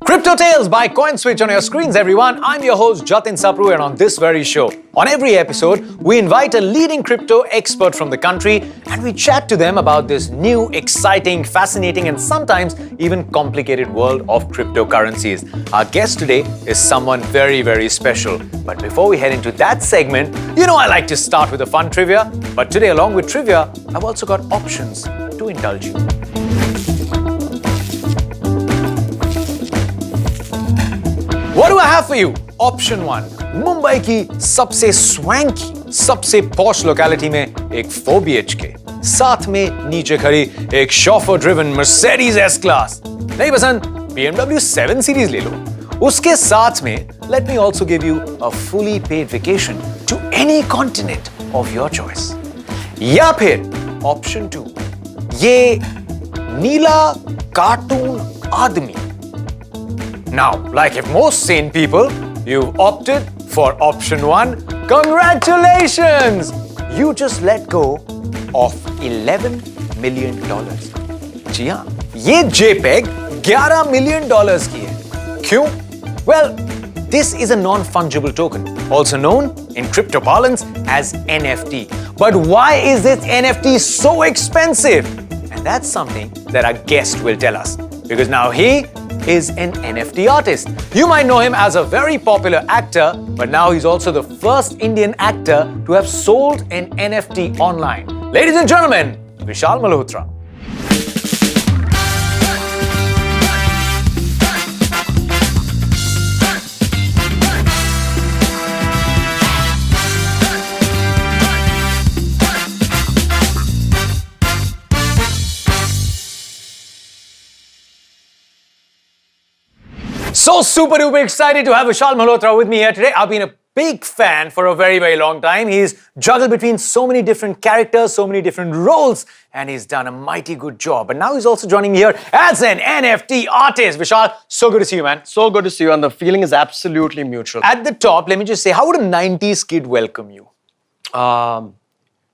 Crypto Tales by CoinSwitch on your screens, everyone. I'm your host, Jatin Sapru, and on this very show, on every episode, we invite a leading crypto expert from the country and we chat to them about this new, exciting, fascinating, and sometimes even complicated world of cryptocurrencies. Our guest today is someone very, very special. But before we head into that segment, I like to start with a fun trivia. But today, along with trivia, I've also got options to indulge you. What do I have for you? Option 1. Mumbai की सबसे swanky, सबसे posh locality में एक 4 BHK. साथ में नीचे खड़ी एक chauffeur-driven Mercedes S-Class. नहीं पसंद? BMW 7 Series ले लो. उसके साथ में let me also give you a fully paid vacation to any continent of your choice. या फिर Option 2. ये नीला कार्टून आदमी. Now, like if most sane people, you've opted for option 1. Congratulations! You just let go of $11 million. जी हाँ, ये JPEG $11 million की है. क्यों? Well, this is a non-fungible token, also known in crypto parlance as NFT. But why is this NFT so expensive? And that's something that our guest will tell us. Because now he is an NFT artist. You might know him as a very popular actor, but now he's also the first Indian actor to have sold an NFT online. Ladies and gentlemen, Vishal Malhotra. So super duper excited to have Vishal Malhotra with me here today. I've been a big fan for a very, very long time. He's juggled between so many different characters, so many different roles, and he's done a mighty good job. And now he's also joining me here as an NFT artist. Vishal, so good to see you, man. So good to see you, and the feeling is absolutely mutual. At the top, let me just say, how would a 90s kid welcome you?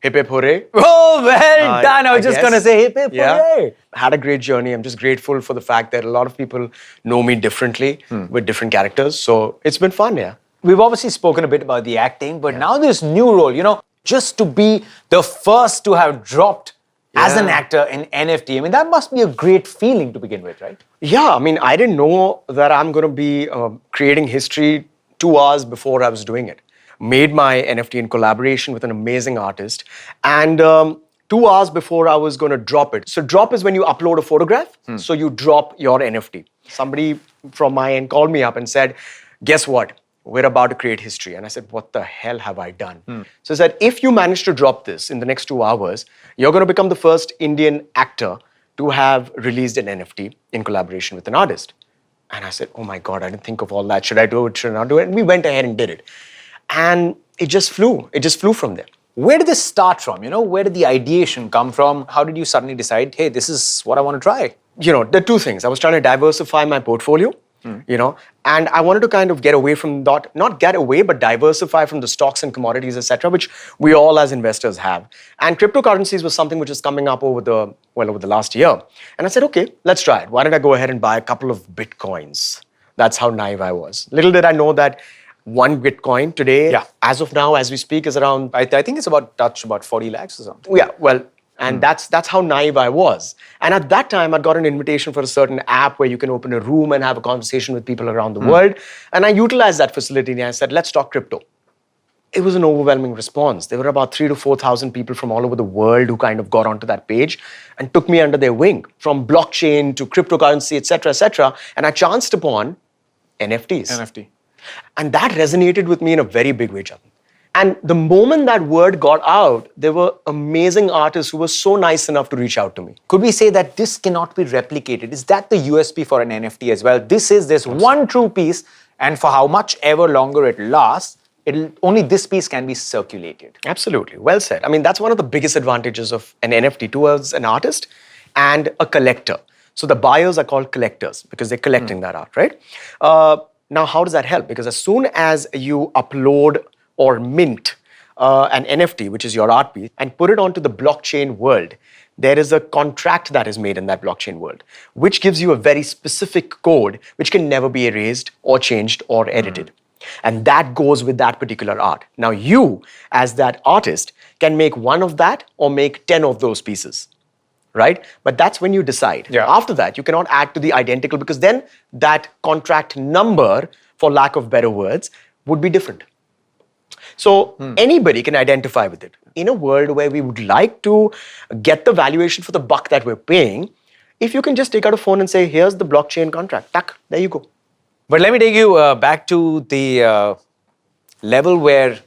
Hip hip hooray. Oh, well done. I was just going to say hip hip hooray. Had a great journey. I'm just grateful for the fact that a lot of people know me differently with different characters. So it's been fun, yeah. We've obviously spoken a bit about the acting, but now this new role, just to be the first to have dropped as an actor in NFT, I mean, that must be a great feeling to begin with, right? Yeah, I mean, I didn't know that I'm going to be creating history 2 hours before I was doing it. Made my NFT in collaboration with an amazing artist, and 2 hours before I was going to drop it. So drop is when you upload a photograph, so you drop your NFT. Somebody from my end called me up and said, guess what? We're about to create history. And I said, what the hell have I done? So he said, if you manage to drop this in the next 2 hours, you're going to become the first Indian actor to have released an NFT in collaboration with an artist. And I said, oh my God, I didn't think of all that. Should I do it? Should I not do it? And we went ahead and did it. And it just flew. It just flew from there. Where did this start from? Where did the ideation come from? How did you suddenly decide, hey, this is what I want to try? There are two things. I was trying to diversify my portfolio, and I wanted to kind of get away from that, not get away, but diversify from the stocks and commodities, etc., which we all as investors have. And cryptocurrencies was something which is coming up over the last year. And I said, okay, let's try it. Why don't I go ahead and buy a couple of Bitcoins? That's how naive I was. Little did I know that one Bitcoin today, as of now, as we speak, is around... I think it's about 40 lakhs or something. Yeah, well, and that's how naive I was. And at that time, I'd got an invitation for a certain app where you can open a room and have a conversation with people around the world. And I utilized that facility and I said, let's talk crypto. It was an overwhelming response. There were about 3,000 to 4,000 people from all over the world who kind of got onto that page and took me under their wing, from blockchain to cryptocurrency, etc., etc. And I chanced upon NFTs. NFT. And that resonated with me in a very big way, Jatin. And the moment that word got out, there were amazing artists who were so nice enough to reach out to me. Could we say that this cannot be replicated? Is that the USP for an NFT as well? This is this one true piece, and for how much ever longer it lasts, only this piece can be circulated. Absolutely. Well said. I mean, that's one of the biggest advantages of an NFT towards an artist and a collector. So the buyers are called collectors because they're collecting that art, right? Now, how does that help? Because as soon as you upload or mint an NFT, which is your art piece, and put it onto the blockchain world, there is a contract that is made in that blockchain world, which gives you a very specific code which can never be erased or changed or edited. And that goes with that particular art. Now, you, as that artist, can make one of that or make 10 of those pieces, right? But that's when you decide. Yeah. After that, you cannot add to the identical, because then that contract number, for lack of better words, would be different. So anybody can identify with it. In a world where we would like to get the valuation for the buck that we're paying, if you can just take out a phone and say, here's the blockchain contract, tack, there you go. But let me take you back to the level where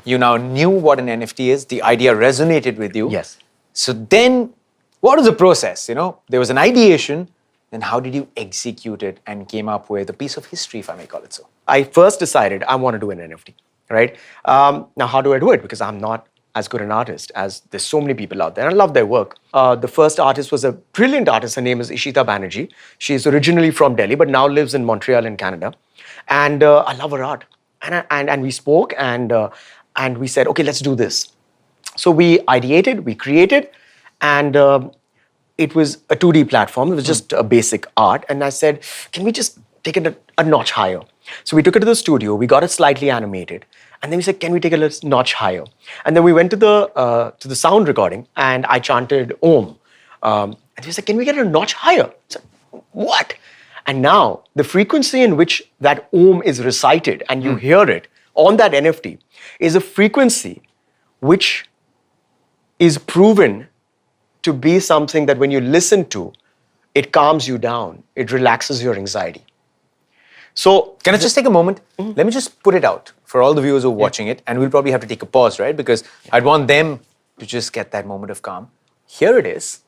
you now knew what an NFT is, the idea resonated with you. Yes. So then, what was the process? You know, there was an ideation, then how did you execute it and came up with a piece of history, if I may call it so? I first decided I want to do an NFT, right? Now, how do I do it? Because I'm not as good an artist as there's so many people out there. I love their work. The first artist was a brilliant artist. Her name is Ishita Banerjee. She's originally from Delhi, but now lives in Montreal in Canada. And I love her art. And we spoke and we said, okay, let's do this. So we ideated, we created, and it was a 2D platform. It was just a basic art. And I said, can we just take it a notch higher? So we took it to the studio, we got it slightly animated. And then we said, can we take it a notch higher? And then we went to the sound recording and I chanted Om. And we said, can we get it a notch higher? I said, what? And now the frequency in which that Om is recited and you hear it on that NFT is a frequency which is proven to be something that when you listen to, it calms you down, it relaxes your anxiety. So, can I just take a moment? Let me just put it out for all the viewers who are watching it, and we'll probably have to take a pause, right? Because I'd want them to just get that moment of calm. Here it is.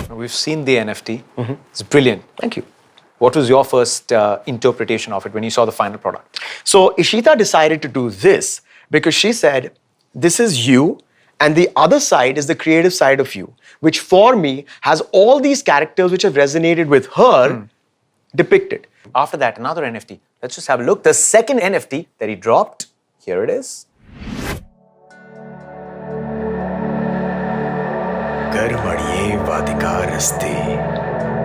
We've seen the NFT. It's brilliant. Thank you. What was your first interpretation of it when you saw the final product? So Ishita decided to do this because she said, this is you, and the other side is the creative side of you, which for me has all these characters which have resonated with her depicted. After that, another NFT. Let's just have a look. The second NFT that he dropped, here it is. Karmadye vadikaraste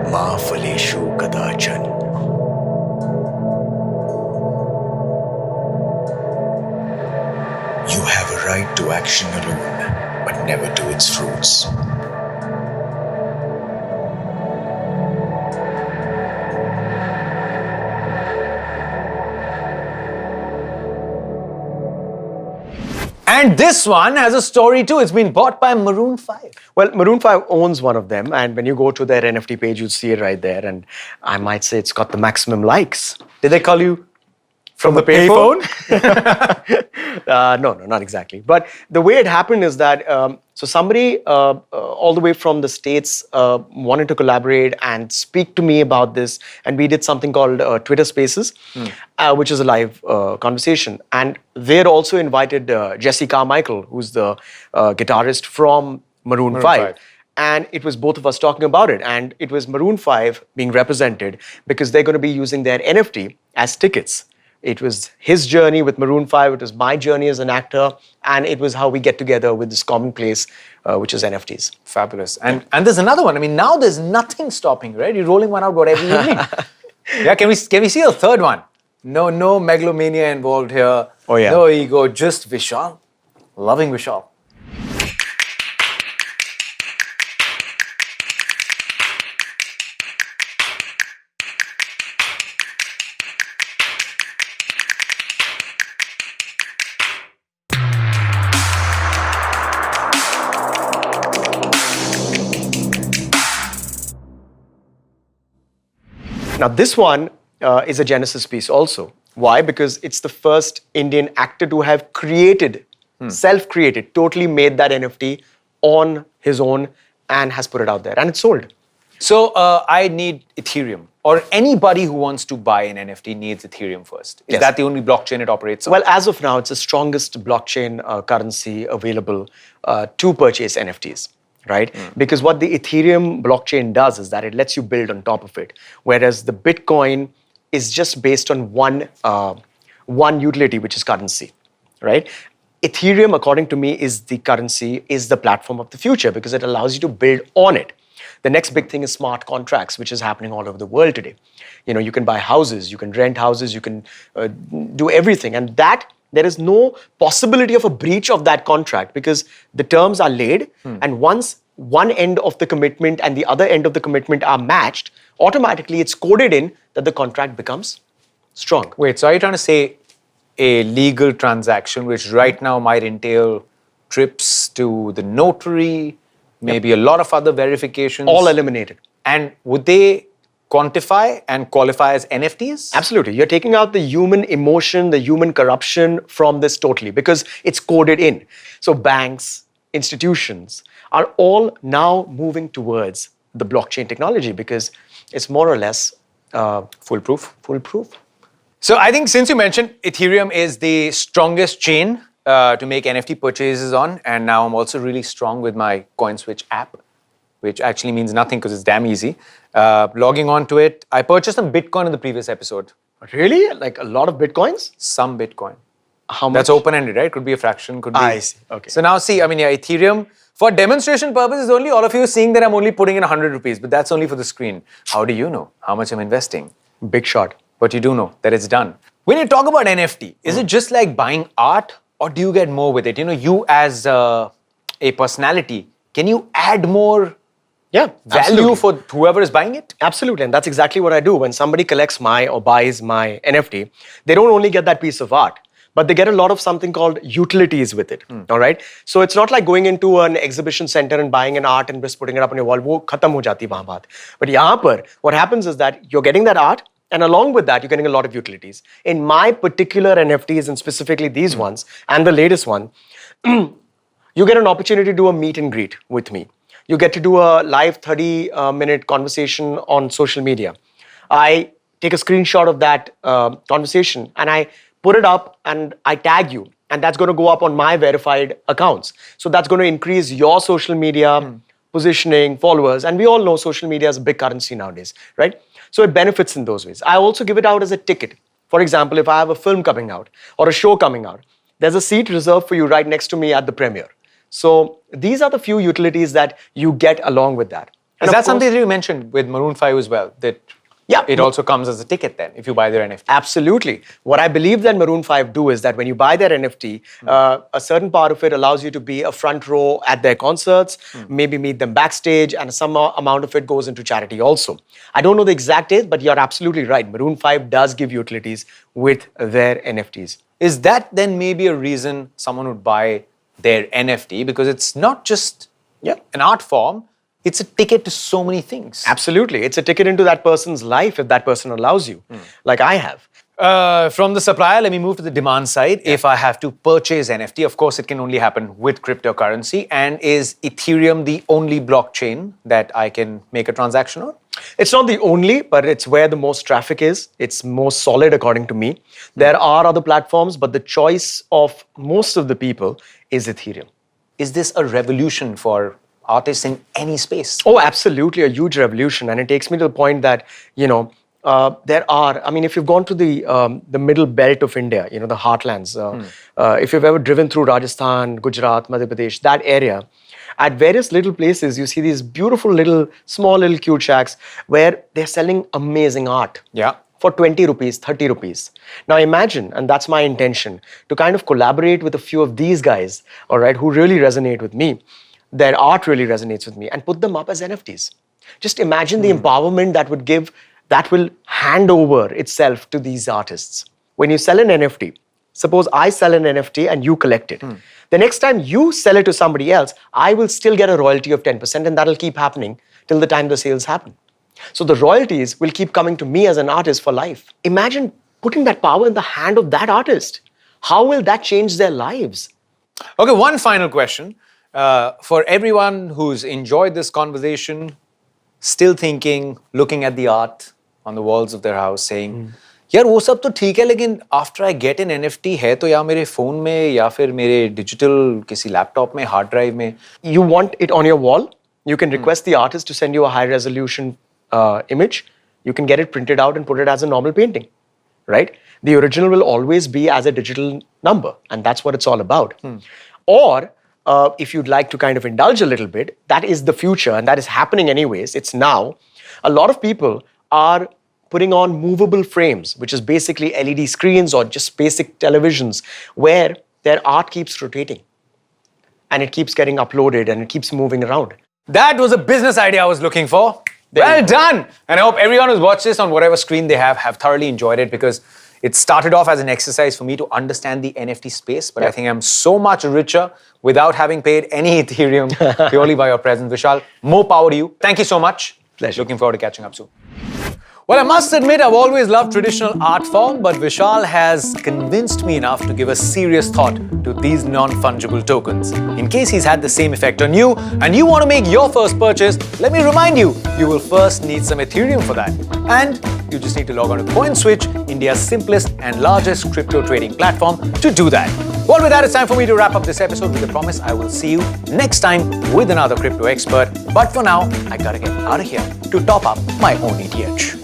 ma phaleshu kadachan. You have a right to action alone, but never to its fruits. And this one has a story too. It's been bought by Maroon 5. Well, Maroon 5 owns one of them, and when you go to their NFT page, you'll see it right there, and I might say it's got the maximum likes. Did they call you from the payphone? No, not exactly. But the way it happened is that, so somebody all the way from the States wanted to collaborate and speak to me about this. And we did something called Twitter Spaces, which is a live conversation. And they'd also invited Jesse Carmichael, who's the guitarist from Maroon 5. And it was both of us talking about it. And it was Maroon 5 being represented because they're going to be using their NFT as tickets. It was his journey with Maroon 5, it was my journey as an actor, and it was how we get together with this commonplace, which is NFTs. Fabulous. And there's another one. I mean, now there's nothing stopping, right? You're rolling one out about every evening. Yeah, can we see a third one? No megalomania involved here. Oh, yeah. No ego, just Vishal. Loving Vishal. Now, this one is a Genesis piece also. Why? Because it's the first Indian actor to have created self-created, totally made that NFT on his own and has put it out there. And it's sold. So I need Ethereum, or anybody who wants to buy an NFT needs Ethereum first. Is Yes. that the only blockchain it operates on? Well, as of now, it's the strongest blockchain currency available to purchase NFTs, right? Because what the Ethereum blockchain does is that it lets you build on top of it, whereas the Bitcoin is just based on one utility, which is currency, right? Ethereum, according to me, is the currency, is the platform of the future because it allows you to build on it. The next big thing is smart contracts, which is happening all over the world today. You know, you can buy houses, you can rent houses, you can do everything. And that, there is no possibility of a breach of that contract because the terms are laid. And once one end of the commitment and the other end of the commitment are matched, automatically it's coded in that the contract becomes strong. Wait, so are you trying to say a legal transaction, which right now might entail trips to the notary, maybe a lot of other verifications? All eliminated. And would they quantify and qualify as NFTs? Absolutely. You're taking out the human emotion, the human corruption from this totally because it's coded in. So banks, institutions are all now moving towards the blockchain technology because it's more or less Foolproof. foolproof. So I think since you mentioned Ethereum is the strongest chain to make NFT purchases on, and now I'm also really strong with my CoinSwitch app, which actually means nothing because it's damn easy. Logging on to it, I purchased some Bitcoin in the previous episode. Really? Like a lot of Bitcoins? Some Bitcoin. How much? That's open-ended, right? Could be a fraction, could be. I see. Okay. So now see, Ethereum, for demonstration purposes only, all of you are seeing that I'm only putting in 100 rupees, but that's only for the screen. How do you know how much I'm investing? Big shot. But you do know that it's done. When you talk about NFT, is it just like buying art, or do you get more with it? You know, you as a personality, can you add more Yeah, value absolutely. for whoever is buying it? Absolutely, and that's exactly what I do. When somebody collects my or buys my NFT, they don't only get that piece of art, but they get a lot of something called utilities with it. All right, so it's not like going into an exhibition center and buying an art and just putting it up on your wall. वो खत्म हो जाती है वहाँ बात. But यहाँ पर, what happens is that you're getting that art, and along with that, you're getting a lot of utilities. In my particular NFTs, and specifically these ones, and the latest one, you get an opportunity to do a meet and greet with me. You get to do a live 30-minute conversation on social media. I take a screenshot of that conversation and I put it up and I tag you. And that's going to go up on my verified accounts. So that's going to increase your social media positioning, followers. And we all know social media is a big currency nowadays, right? So it benefits in those ways. I also give it out as a ticket. For example, if I have a film coming out or a show coming out, there's a seat reserved for you right next to me at the premiere. So these are the few utilities that you get along with that. And Is of that course- something that you mentioned with Maroon 5 as well? That Yeah. it also comes as a ticket then, if you buy their NFT? Absolutely. What I believe that Maroon 5 do is that when you buy their NFT, a certain part of it allows you to be a front row at their concerts, maybe meet them backstage, and some amount of it goes into charity also. I don't know the exact date, but you're absolutely right. Maroon 5 does give utilities with their NFTs. Is that then maybe a reason someone would buy their NFT? Because it's not just Yeah. an art form, it's a ticket to so many things. Absolutely. It's a ticket into that person's life if that person allows you, like I have. From the supplier, let me move to the demand side. If I have to purchase NFT, of course, it can only happen with cryptocurrency. And is Ethereum the only blockchain that I can make a transaction on? It's not the only, but it's where the most traffic is. It's most solid, according to me. There are other platforms, but the choice of most of the people is Ethereum. Is this a revolution for artists in any space? Oh, absolutely, a huge revolution. And it takes me to the point that, there are, if you've gone to the middle belt of India, the heartlands, if you've ever driven through Rajasthan, Gujarat, Madhya Pradesh, that area, at various little places, you see these beautiful small little cute shacks where they're selling amazing art. Yeah. For 20 rupees, 30 rupees. Now imagine, and that's my intention, to kind of collaborate with a few of these guys, all right, who really resonate with me. Their art really resonates with me, and put them up as NFTs. Just imagine the empowerment that will hand over itself to these artists. When you sell an NFT, suppose I sell an NFT and you collect it. The next time you sell it to somebody else, I will still get a royalty of 10%, and that'll keep happening till the time the sales happen. So the royalties will keep coming to me as an artist for life. Imagine putting that power in the hand of that artist. How will that change their lives? Okay, one final question. For everyone who's enjoyed this conversation, still thinking, looking at the art on the walls of their house, saying, यार वो सब तो ठीक है लेकिन after I get an NFT है तो या मेरे phone में या फिर मेरे digital किसी laptop में hard drive में. You want it on your wall, you can request the artist to send you a high resolution image. You can get it printed out and put it as a normal painting, right? The original will always be as a digital number, and that's what it's all about. Or if you'd like to kind of indulge a little bit, that is the future, and that is happening anyways. It's now. A lot of people are putting on movable frames, which is basically LED screens or just basic televisions, where their art keeps rotating and it keeps getting uploaded and it keeps moving around. That was a business idea I was looking for. There Well you go. done! And I hope everyone who's watched this on whatever screen they have thoroughly enjoyed it, because it started off as an exercise for me to understand the NFT space, but I think I'm so much richer without having paid any Ethereum purely by your presence. Vishal, more power to you. Thank you so much. Pleasure. Looking forward to catching up soon. Well, I must admit, I've always loved traditional art form, but Vishal has convinced me enough to give a serious thought to these non-fungible tokens. In case he's had the same effect on you, and you want to make your first purchase, let me remind you, you will first need some Ethereum for that. And you just need to log on to CoinSwitch, India's simplest and largest crypto trading platform, to do that. Well, with that, it's time for me to wrap up this episode with a promise I will see you next time with another crypto expert. But for now, I gotta get out of here to top up my own ETH.